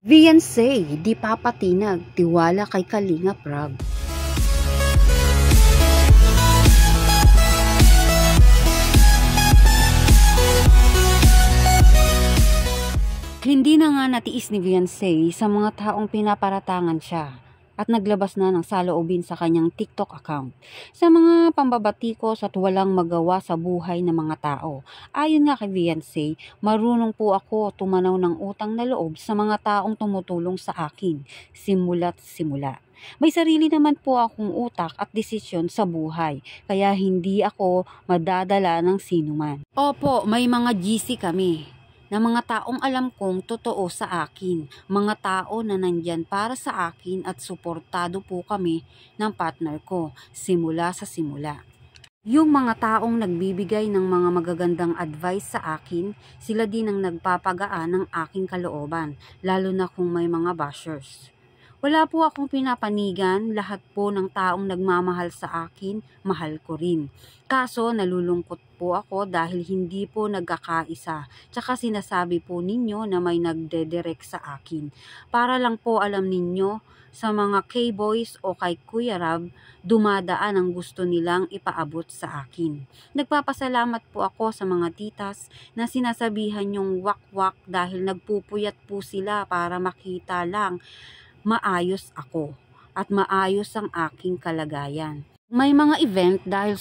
Beyonce, di papatinag, tiwala kay Kalinga Prab. Hindi na nga natiis ni Beyonce sa mga taong pinaparatangan siya at naglabas na ng saloobin sa kanyang TikTok account sa mga pambabatikos at walang magawa sa buhay ng mga tao. Ayon nga kay Beyonce, marunong po ako tumanaw ng utang na loob sa mga taong tumutulong sa akin, simula't simula. May sarili naman po akong utak at desisyon sa buhay, kaya hindi ako madadala ng sinuman. Opo, may mga GC kami na mga taong alam kong totoo sa akin, mga tao na nandyan para sa akin at suportado po kami ng partner ko, simula sa simula. Yung mga taong nagbibigay ng mga magagandang advice sa akin, sila din ang nagpapagaan ng aking kalooban, lalo na kung may mga bashers. Wala po akong pinapanigan, lahat po ng taong nagmamahal sa akin, mahal ko rin. Kaso nalulungkot po ako dahil hindi po nagkakaisa, tsaka sinasabi po ninyo na may nagdedirect sa akin. Para lang po alam ninyo, sa mga K-boys o kay Kuya Rab, dumadaan ang gusto nilang ipaabot sa akin. Nagpapasalamat po ako sa mga titas na sinasabihan yung wak-wak dahil nagpupuyat po sila para makita lang maayos ako at maayos ang aking kalagayan. May mga event dahil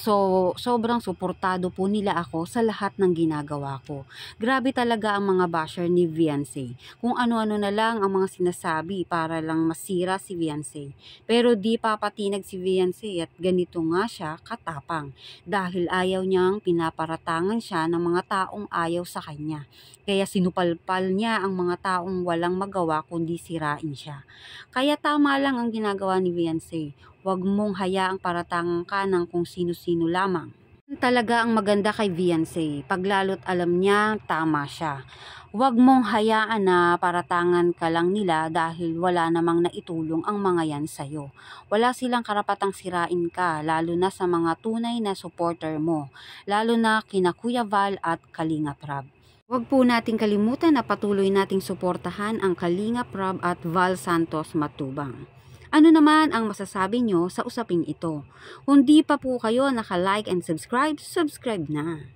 sobrang suportado po nila ako sa lahat ng ginagawa ko. Grabe talaga ang mga basher ni Beyonce. Kung ano-ano na lang ang mga sinasabi para lang masira si Beyonce. Pero di papatinag si Beyonce at ganito nga siya katapang. Dahil ayaw niyang pinaparatangan siya ng mga taong ayaw sa kanya. Kaya sinupalpal niya ang mga taong walang magawa kundi sirain siya. Kaya tama lang ang ginagawa ni Beyonce. Huwag mong hayaang paratangan ka ng kung sino-sino lamang. Talaga ang maganda kay Beyonce, paglalo't alam niya tama siya. Huwag mong hayaan na paratangan ka lang nila dahil wala namang naitulong ang mga yan sa'yo. Wala silang karapatang sirain ka, lalo na sa mga tunay na supporter mo, lalo na kina Kuya Val at Kalinga Prab. Huwag po nating kalimutan na patuloy nating suportahan ang Kalinga Prab at Val Santos Matubang. Ano naman ang masasabi nyo sa usaping ito? Kung di pa po kayo naka-like and subscribe, subscribe na.